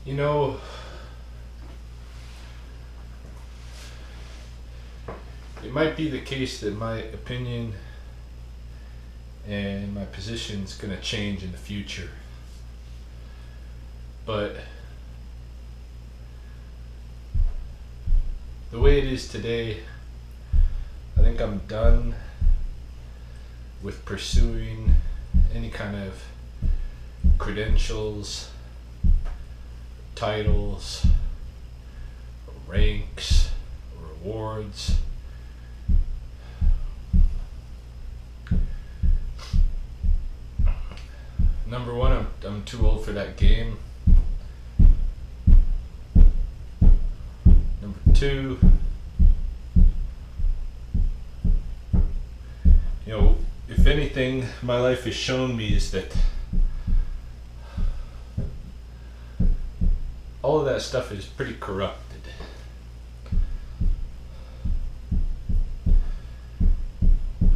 You know, it might be the case that my opinion and my position is going to change in the future. But the way it is today, I think I'm done with pursuing any kind of credentials, titles, ranks, rewards. Number one, I'm too old for that game. Number two, if anything my life has shown me is that all of that stuff is pretty corrupted.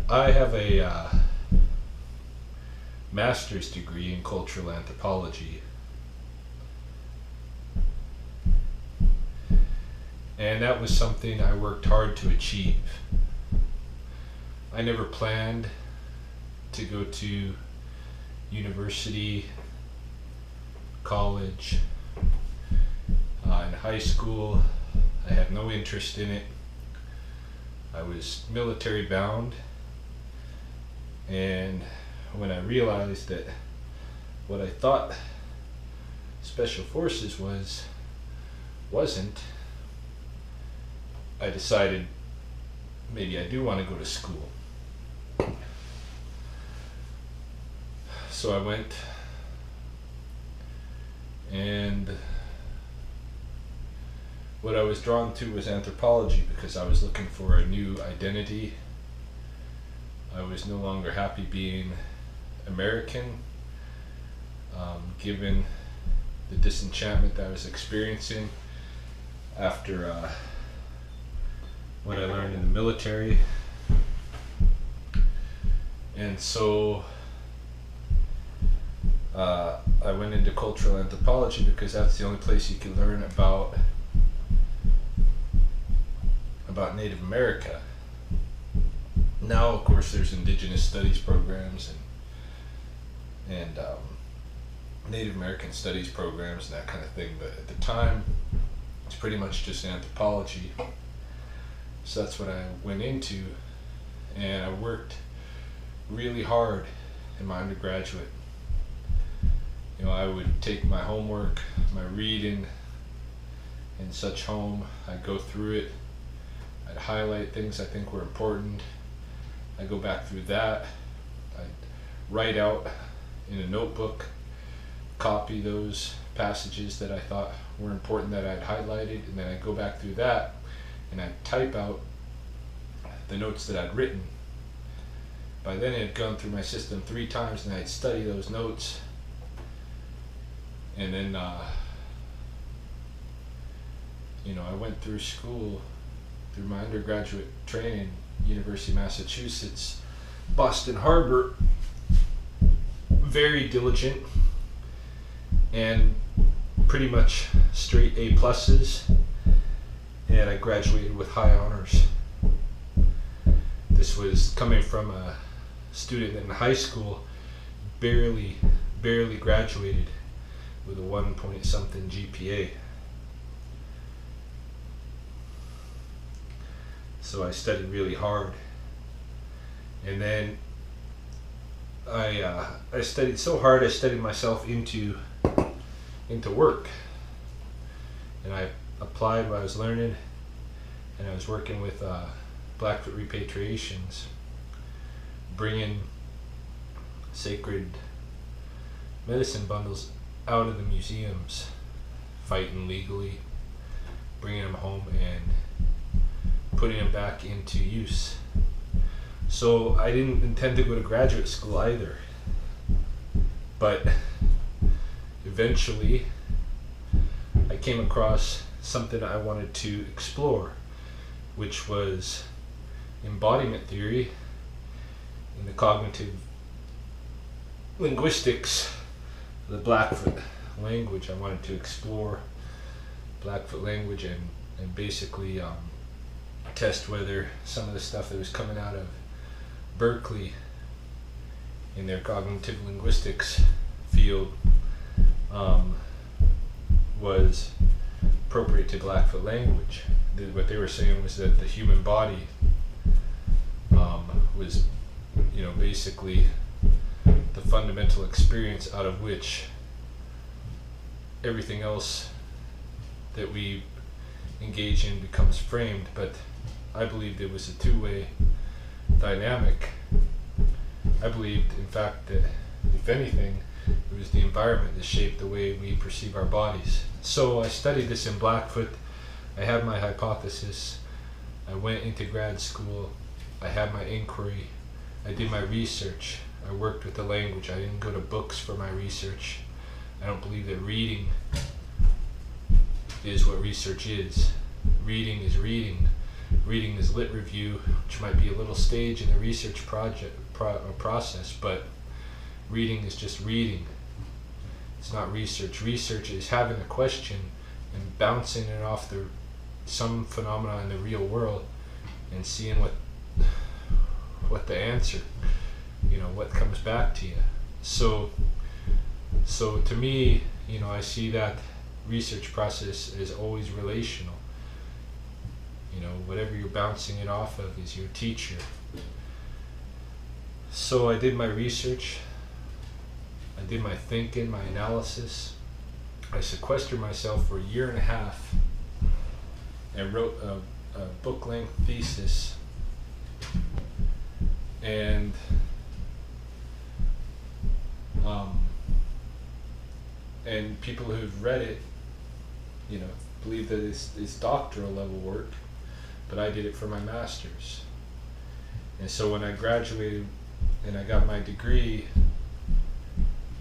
I have a master's degree in cultural anthropology, and that was something I worked hard to achieve. I never planned to go to university, college, in high school. I had no interest in it. I was military bound, and when I realized that what I thought special forces wasn't, I decided maybe I do want to go to school. So I went, and what I was drawn to was anthropology because I was looking for a new identity. I was no longer happy being American, given the disenchantment that I was experiencing after what I learned in the military. And so I went into cultural anthropology because that's the only place you can learn about Native America. Now, of course, there's indigenous studies programs and Native American studies programs and that kind of thing, but at the time it's pretty much just anthropology. So that's what I went into, and I worked really hard in my undergraduate. I would take my homework, my reading and such home, I'd go through it, I'd highlight things I think were important, I'd go back through that, I'd write out in a notebook, copy those passages that I thought were important that I'd highlighted, and then I'd go back through that and I'd type out the notes that I'd written. By then it had gone through my system 3 times, and I'd study those notes. And then I went through school, through my undergraduate training, University of Massachusetts, Boston Harbor, very diligent and pretty much straight A pluses, and I graduated with high honors. This was coming from a student in high school, barely graduated with a 1 point something GPA. So I studied really hard, and then I studied so hard I studied myself into work, and I applied what I was learning, and I was working with Blackfoot repatriations, bringing sacred medicine bundles out of the museums, fighting legally, bringing them home and putting them back into use. So I didn't intend to go to graduate school either, but eventually I came across something I wanted to explore, which was embodiment theory in the cognitive linguistics, the Blackfoot language. I wanted to explore Blackfoot language and basically test whether some of the stuff that was coming out of Berkeley in their cognitive linguistics field was appropriate to Blackfoot language. What they were saying was that the human body was, basically the fundamental experience out of which everything else that we engage in becomes framed. But I believed it was a two-way dynamic. I believed, in fact, that if anything, it was the environment that shaped the way we perceive our bodies. So I studied this in Blackfoot. I had my hypothesis. I went into grad school. I had my inquiry. I did my research. I worked with the language. I didn't go to books for my research. I don't believe that reading is what research is. Reading is reading. Reading is lit review, which might be a little stage in the research process, but reading is just reading. It's not research. Research is having a question and bouncing it off some phenomena in the real world and seeing what the answer, what comes back to you. So to me, I see that research process is always relational. Whatever you're bouncing it off of is your teacher. So I did my research. I did my thinking, my analysis. I sequestered myself for a year and a half and wrote a book-length thesis. And people who've read it, believe that it's doctoral level work, but I did it for my master's. And so when I graduated and I got my degree,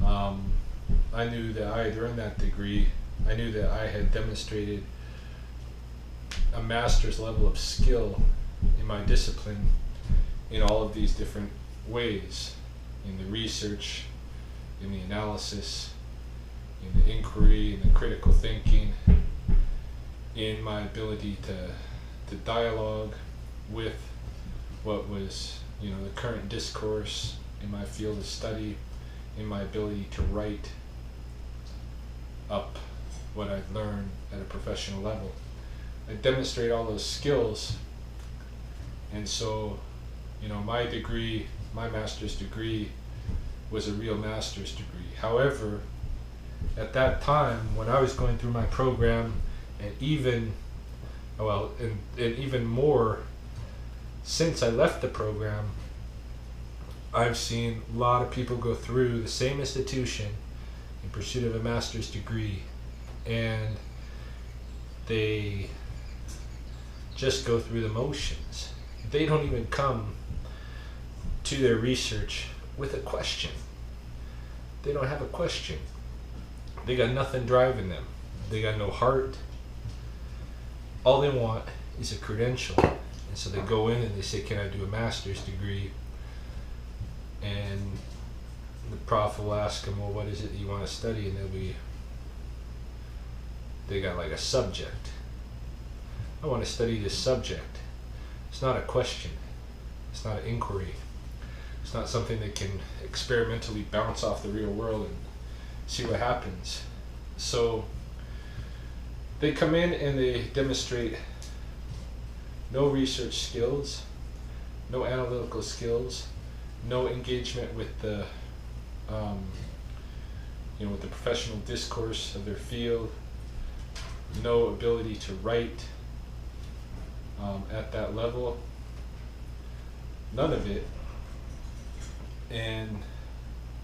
I knew that I had earned that degree. I knew that I had demonstrated a master's level of skill in my discipline in all of these different ways, in the research, in the analysis, in the inquiry, in the critical thinking, in my ability to dialogue with what was, the current discourse in my field of study, in my ability to write up what I've learned at a professional level. I demonstrate all those skills, and so, my degree, my master's degree, was a real master's degree. However, at that time, when I was going through my program, and even more since I left the program, I've seen a lot of people go through the same institution in pursuit of a master's degree, and they just go through the motions. They don't even come to their research with a question. They don't have a question. They got nothing driving them. They got no heart. All they want is a credential. And so they go in and they say, can I do a master's degree? And the prof will ask them, well, what is it that you want to study? And they got like a subject. I want to study this subject. It's not a question. It's not an inquiry. It's not something that can experimentally bounce off the real world and see what happens. So they come in and they demonstrate no research skills, no analytical skills, no engagement with the with the professional discourse of their field, no ability to write at that level, none of it.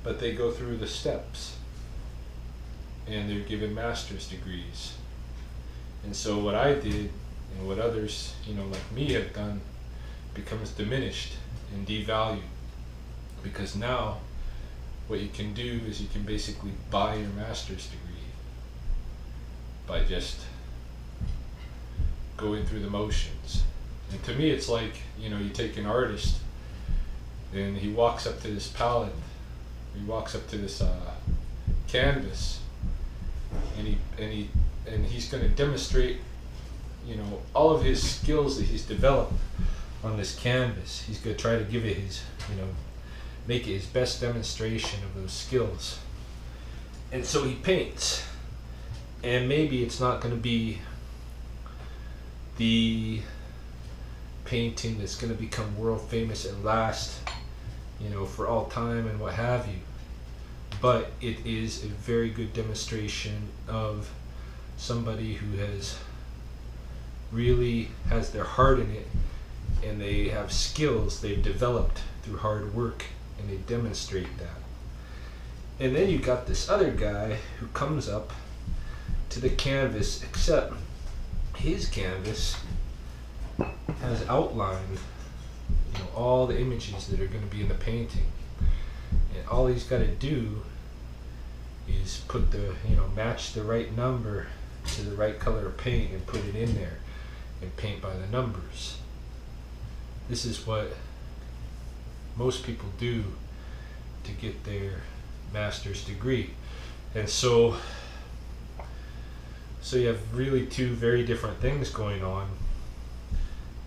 But they go through the steps and they're given master's degrees. And so what I did and what others, like me have done becomes diminished and devalued, because now what you can do is you can basically buy your master's degree by just going through the motions. And to me it's like, you take an artist and he walks up to this palette, he walks up to this canvas, and he's going to demonstrate, all of his skills that he's developed on this canvas. He's going to try to give it his, make it his best demonstration of those skills. And so he paints, and maybe it's not going to be the painting that's going to become world famous and last, for all time and what have you. But it is a very good demonstration of somebody who really has their heart in it, and they have skills they've developed through hard work, and they demonstrate that. And then you got this other guy who comes up to the canvas, except his canvas has outlined all the images that are going to be in the painting, and all he's got to do is put match the right number to the right color of paint and put it in there and paint by the numbers. This is what most people do to get their master's degree. And so you have really two very different things going on,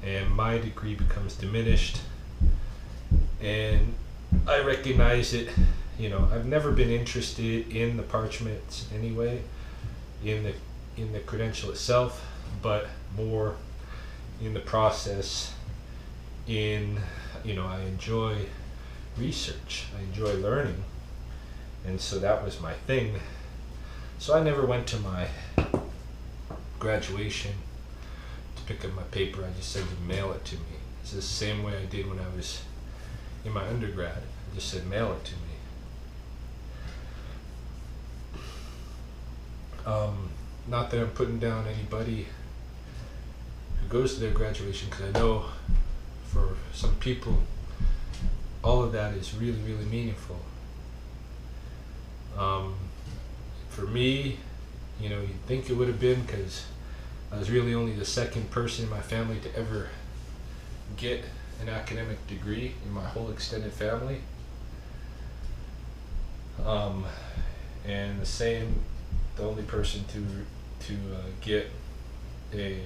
and my degree becomes diminished, and I recognize it. I've never been interested in the parchments anyway, in the credential itself, but more in the process. I enjoy research, I enjoy learning, and so that was my thing. So I never went to my graduation to pick up my paper. I just said to mail it to me. It's the same way I did when I was in my undergrad. I just said mail it to me. Not that I'm putting down anybody who goes to their graduation, because I know for some people all of that is really, really meaningful. For me, you'd think it would have been, because I was really only the second person in my family to ever get an academic degree in my whole extended family. And the only person to get a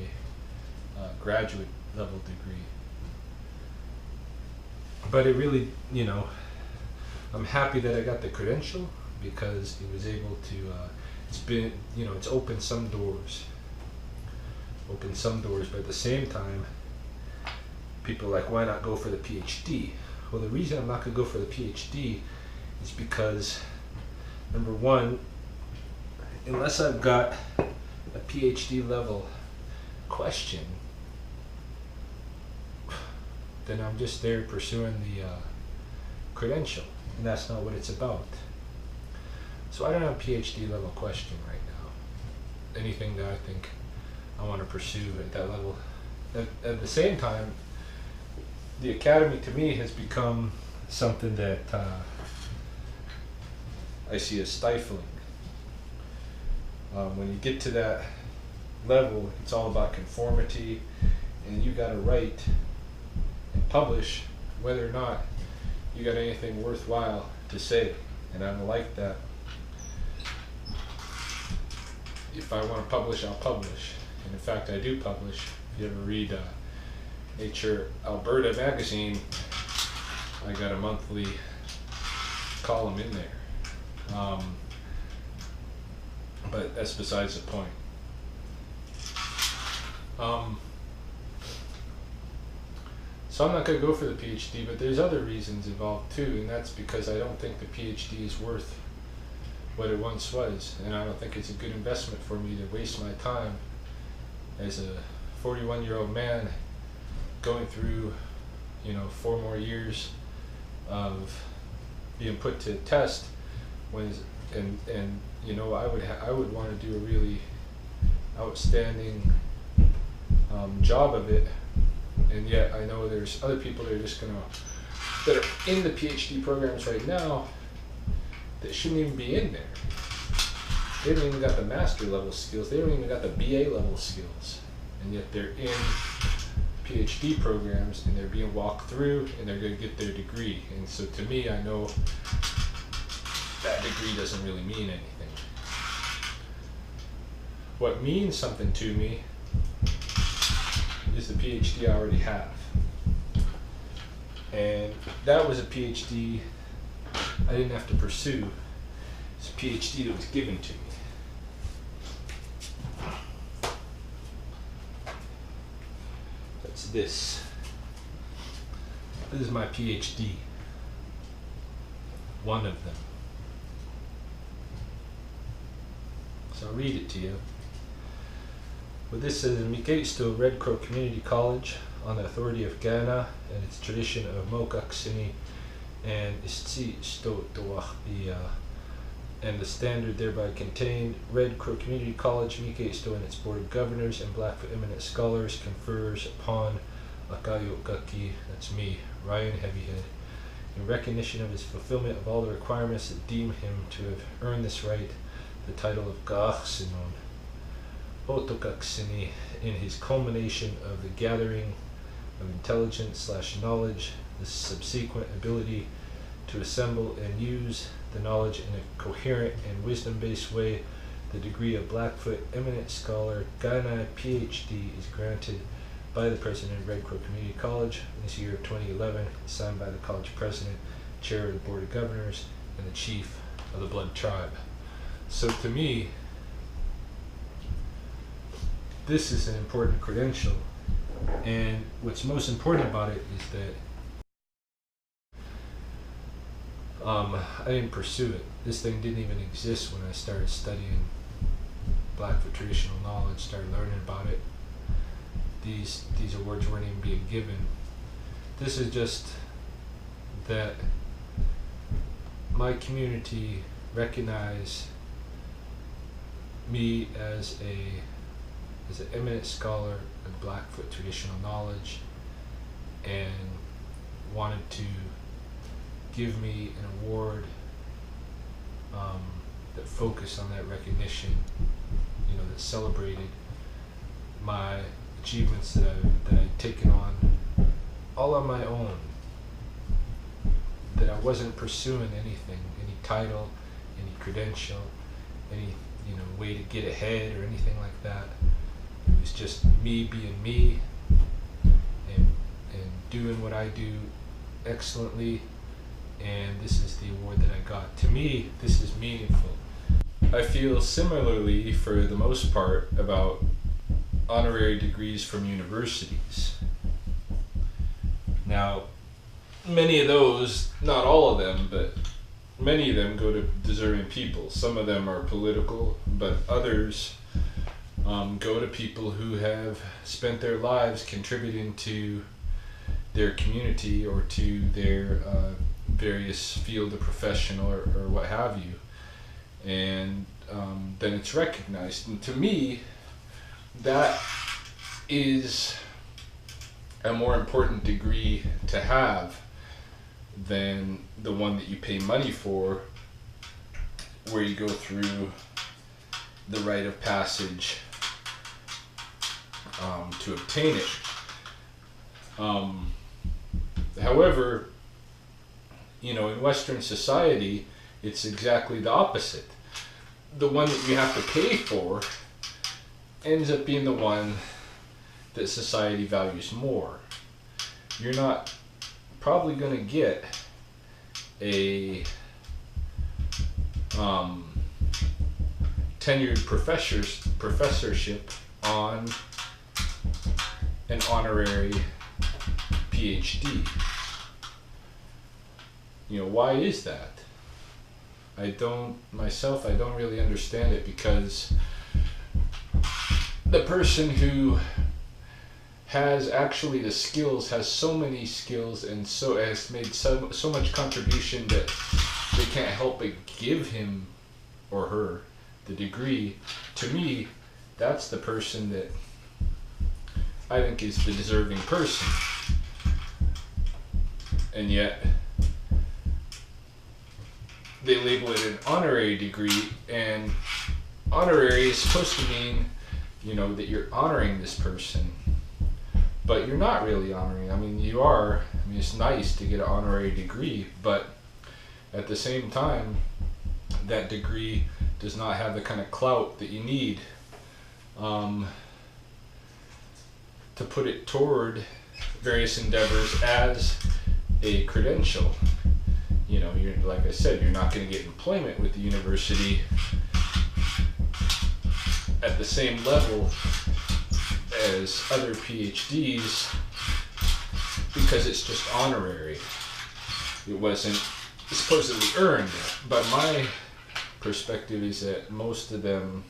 graduate level degree. But it really, I'm happy that I got the credential, because it was able to, it's opened some doors. But at the same time, people are like, why not go for the PhD? Well, the reason I'm not going to go for the PhD is because, number one, unless I've got a PhD level question, then I'm just there pursuing the credential, and that's not what it's about. So I don't have a PhD level question right now. Anything that I think I want to pursue at that level. At the same time, the academy to me has become something that I see as stifling. When you get to that level, it's all about conformity, and you got to write and publish whether or not you got anything worthwhile to say. And I don't like that. If I want to publish, I'll publish. And in fact, I do publish. If you ever read Nature Alberta magazine, I got a monthly column in there. But that's besides the point. So I'm not going to go for the PhD, but there's other reasons involved too, and that's because I don't think the PhD is worth what it once was, and I don't think it's a good investment for me to waste my time as a 41-year-old man going through 4 more years of being put to test when I would want to do a really outstanding job of it, and yet I know there's other people that are in the PhD programs right now that shouldn't even be in there. They haven't even got the master level skills. They don't even got the BA level skills, and yet they're in PhD programs and they're being walked through and they're going to get their degree. And so to me, I know that degree doesn't really mean anything. what means something to me is the PhD I already have. And that was a PhD I didn't have to pursue. It's a PhD that was given to me. That's this. This is my PhD. One of them. So I'll read it to you. What this says is Mikeisto Red Crow Community College, on the authority of Ghana and its tradition of Mokaksini and Istsi Stotowach, and the standard thereby contained, Red Crow Community College, Mikeisto and its Board of Governors and Blackfoot Eminent Scholars confers upon Akayo Gaki, that's me, Ryan Heavyhead, in recognition of his fulfillment of all the requirements that deem him to have earned this right, the title of Ga'achsinon Otokaksini, in his culmination of the gathering of intelligence/knowledge, the subsequent ability to assemble and use the knowledge in a coherent and wisdom-based way. The degree of Blackfoot Eminent Scholar Ghana PhD is granted by the President of Red Crow Community College in this year of 2011, signed by the college president, chair of the Board of Governors, and the chief of the Blood Tribe. So to me, this is an important credential, and what's most important about it is that I didn't pursue it. This thing didn't even exist when I started studying Blackfoot traditional knowledge, started learning about it. These awards weren't even being given. This is just that my community recognized me as an eminent scholar of Blackfoot traditional knowledge and wanted to give me an award that focused on that recognition, that celebrated my achievements that I'd taken on all on my own, that I wasn't pursuing anything, any title, any credential, any way to get ahead or anything like that. It was just me being me and doing what I do excellently, and this is the award that I got. To me, this is meaningful. I feel similarly for the most part about honorary degrees from universities. Now, many of those, not all of them, but many of them go to deserving people. Some of them are political, but others go to people who have spent their lives contributing to their community or to their various field of profession or what have you. And then it's recognized. And to me, that is a more important degree to have than the one that you pay money for, where you go through the rite of passage to obtain it. However, in Western society, it's exactly the opposite. The one that you have to pay for ends up being the one that society values more. You're not probably going to get a tenured professorship on an honorary PhD. Why is that? I don't really understand it, because the person who has actually the skills has so many skills and so has made so much contribution that they can't help but give him or her the degree. To me, that's the person that I think is the deserving person. And yet they label it an honorary degree, and honorary is supposed to mean that you're honoring this person, but you're not really honoring. You are. It's nice to get an honorary degree, but at the same time, that degree does not have the kind of clout that you need um, to put it toward various endeavors as a credential. You know, you're, like I said, you're not going to get employment with the university at the same level as other PhDs because it's just honorary. It wasn't supposedly earned, but my perspective is that most of them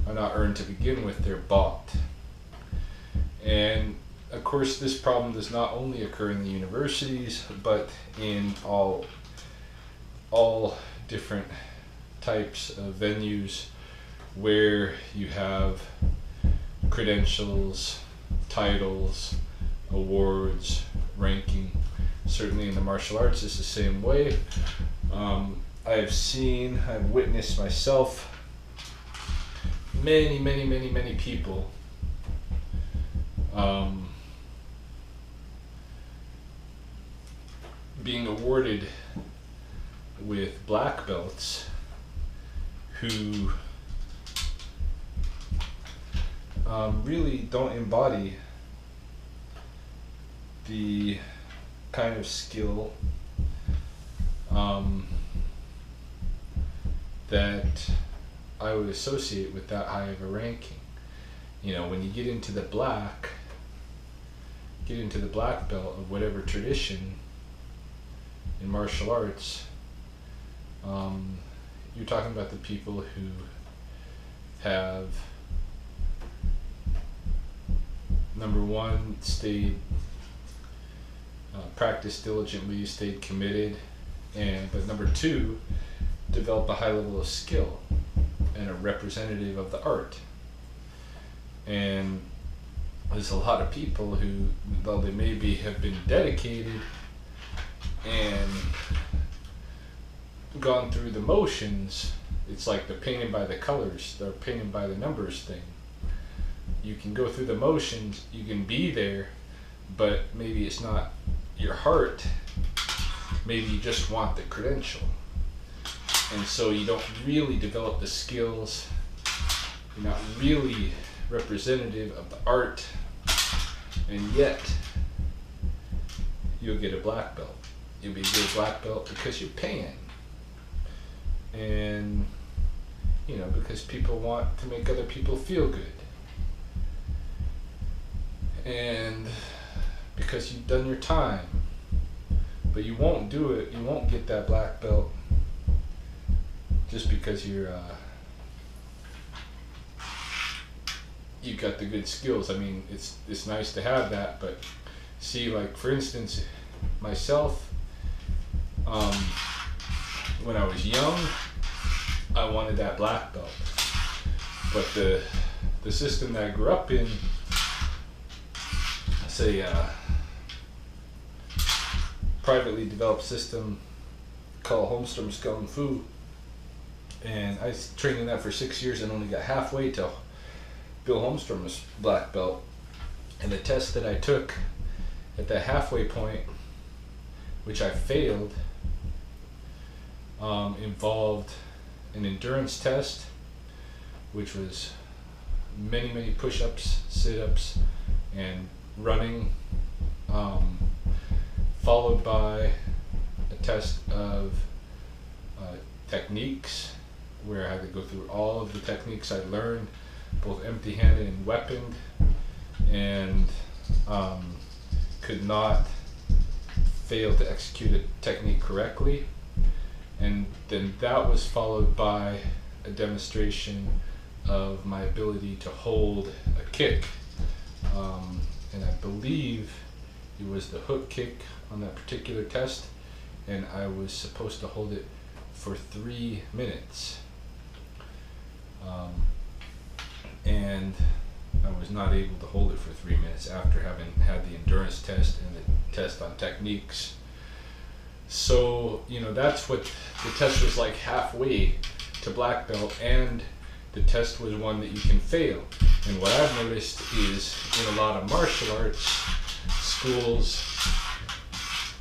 are not earned to begin with, they're bought. And of course this problem does not only occur in the universities, but in all different types of venues where you have credentials, titles, awards, ranking. Certainly in the martial arts it's the same way. I've witnessed myself many people being awarded with black belts who really don't embody the kind of skill that I would associate with that high of a ranking. You know, when you get into the black belt of whatever tradition in martial arts, you're talking about the people who have, number one, practiced diligently, stayed committed, but number two, develop a high level of skill and a representative of the art. And there's a lot of people who, though they maybe have been dedicated and gone through the motions, it's like they're painted by the colors, they're painted by the numbers thing. You can go through the motions, you can be there, but maybe it's not your heart. Maybe you just want the credential. And so you don't really develop the skills, you're not really representative of the art, and yet you'll get a black belt. You'll be a good black belt because you're paying. And, you know, because people want to make other people feel good. And because you've done your time. But you won't do it, you won't get that black belt just because you've got the good skills. I mean, it's nice to have that, but see, like for instance, myself, when I was young, I wanted that black belt, but the system that I grew up in, say privately developed system called Holmstrom's Kung Fu, and I was trained in that for 6 years and only got halfway to Bill Holmstrom's black belt. And the test that I took at that halfway point, which I failed, involved an endurance test, which was many push-ups, sit-ups, and running, followed by a test of techniques, where I had to go through all of the techniques I learned, both empty-handed and weaponed, and could not fail to execute a technique correctly. And then that was followed by a demonstration of my ability to hold a kick, and I believe it was the hook kick on that particular test, and I was supposed to hold it for 3 minutes, and I was not able to hold it for 3 minutes after having had the endurance test and the test on techniques. So, you know, that's what the test was like, halfway to black belt, and the test was one that you can fail. And what I've noticed is in a lot of martial arts schools,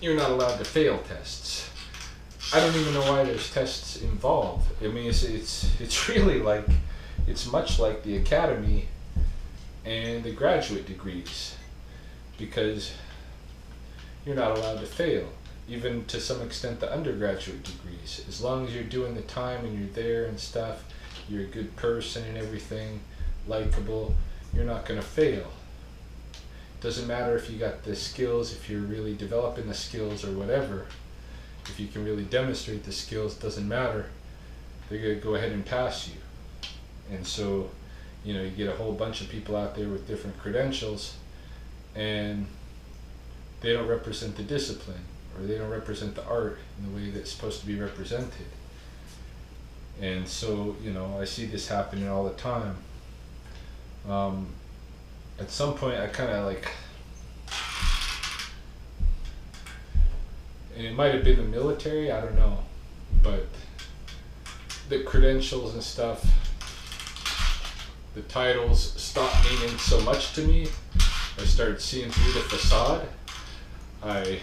you're not allowed to fail tests. I don't even know why there's tests involved. I mean, it's really like, it's much like the academy and the graduate degrees, because you're not allowed to fail. Even to some extent the undergraduate degrees. As long as you're doing the time and you're there and stuff, you're a good person and everything, likable, you're not going to fail. Doesn't matter if you got the skills, if you're really developing the skills or whatever. If you can really demonstrate the skills, doesn't matter. They're going to go ahead and pass you. And so, you know, you get a whole bunch of people out there with different credentials, and they don't represent the discipline, or they don't represent the art in the way that's supposed to be represented. And so, you know, I see this happening all the time. At some point I kind of like, and it might have been the military, I don't know, but the credentials and stuff, the titles stopped meaning so much to me. I started seeing through the facade. I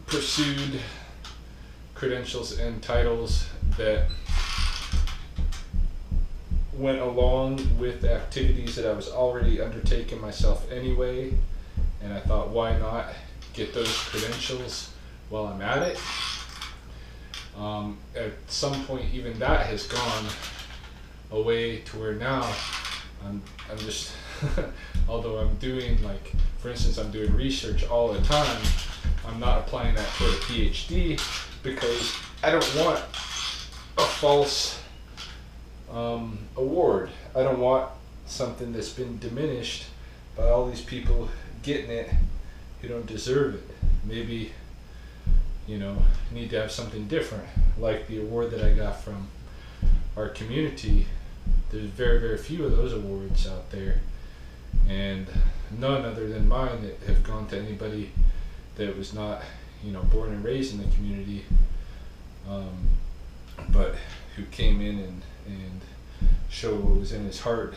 pursued credentials and titles that went along with the activities that I was already undertaking myself anyway, and I thought, why not get those credentials while I'm at it? At some point, even that has gone away to where now I'm just although I'm doing, like, for instance, I'm doing research all the time, I'm not applying that toward a PhD because I don't want a false award. I don't want something that's been diminished by all these people getting it who don't deserve it. Maybe, you know, I need to have something different, like the award that I got from our community. There's very, very few of those awards out there, and none other than mine that have gone to anybody that was not, you know, born and raised in the community, but who came in and showed what was in his heart,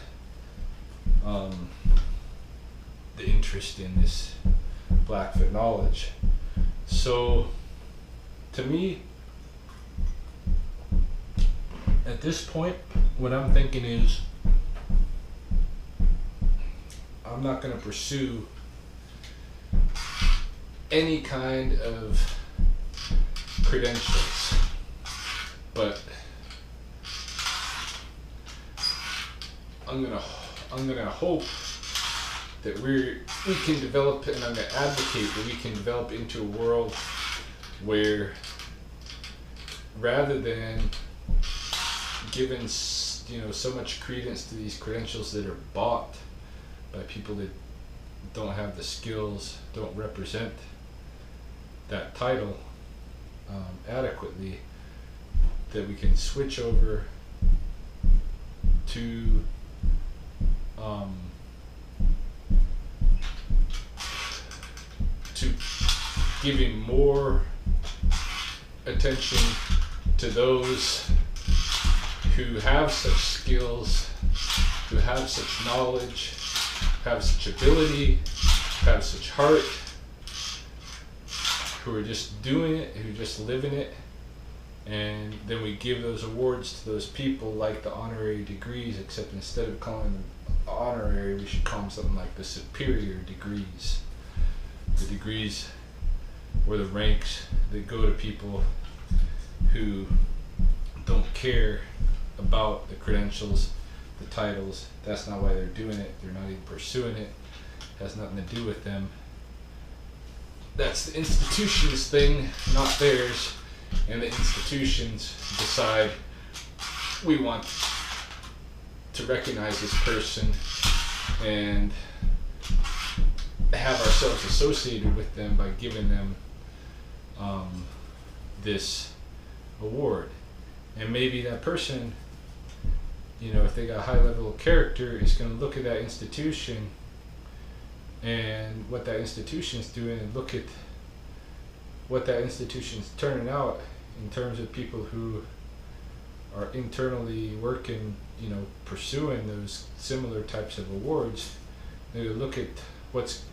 the interest in this Blackfoot knowledge. So to me, at this point, what I'm thinking is, I'm not going to pursue any kind of credentials, but I'm gonna hope that we can develop, and I'm gonna advocate that we can develop into a world where, rather than giving, you know, so much credence to these credentials that are bought by people that don't have the skills, don't represent that title adequately, that we can switch over to giving more attention to those who have such skills, who have such knowledge, have such ability, have such heart, who are just doing it, who just live in it, and then we give those awards to those people, like the honorary degrees, except instead of calling them honorary, we should call them something like the superior degrees. The degrees or the ranks that go to people who don't care about the credentials, the titles. That's not why they're doing it. They're not even pursuing it. It has nothing to do with them. That's the institution's thing, not theirs. And the institutions decide, we want to recognize this person and have ourselves associated with them by giving them this award. And maybe that person, you know, if they got a high level of character, is going to look at that institution and what that institution's doing, and look at what that institution's turning out in terms of people who are internally working, you know, pursuing those similar types of awards. They would look at what's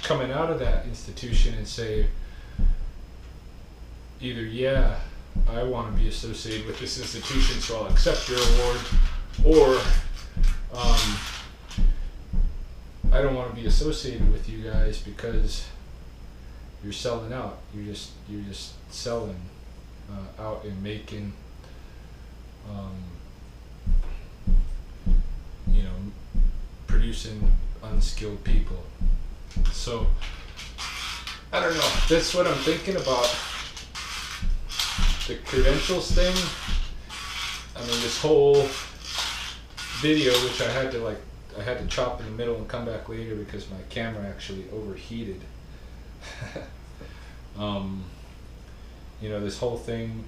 coming out of that institution and say, either, yeah, I want to be associated with this institution, so I'll accept your award, or I don't want to be associated with you guys because you're selling out. You're just selling out and making, you know, producing unskilled people. So I don't know. That's what I'm thinking about. The credentials thing. I mean, this whole video, which I had to chop in the middle and come back later because my camera actually overheated. You know, this whole thing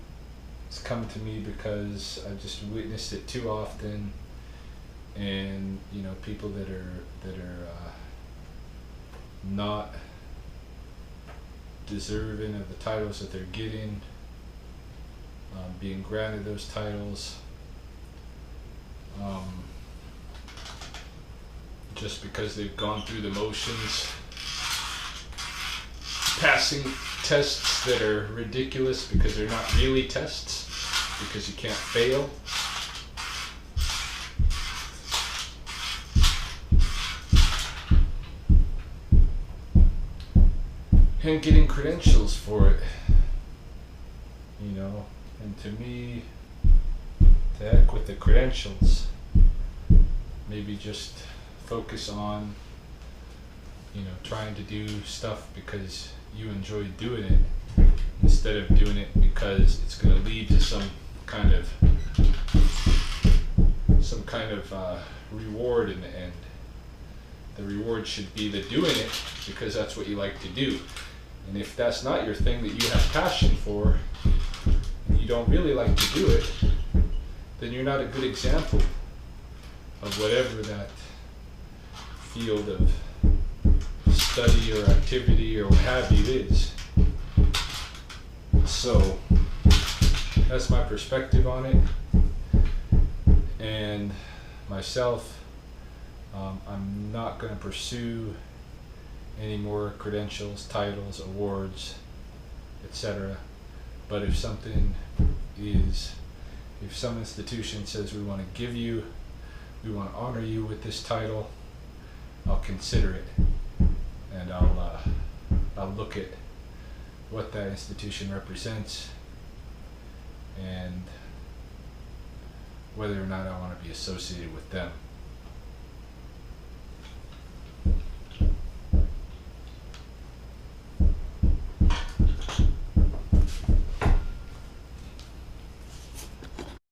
has come to me because I've just witnessed it too often, and you know, people that are not deserving of the titles that they're getting, being granted those titles, just because they've gone through the motions, passing tests that are ridiculous because they're not really tests, because you can't fail. And getting credentials for it, you know. And to me, to heck with the credentials. Maybe just focus on, you know, trying to do stuff because you enjoy doing it, instead of doing it because it's going to lead to some kind of reward in the end. The reward should be the doing it because that's what you like to do. And if that's not your thing that you have passion for, and you don't really like to do it, then you're not a good example of whatever that field of study or activity or what have you is. So that's my perspective on it. And myself, I'm not going to pursue any more credentials, titles, awards, etc. But if some institution says we want to give you, we want to honor you with this title, I'll consider it, and I'll look at what that institution represents and whether or not I want to be associated with them.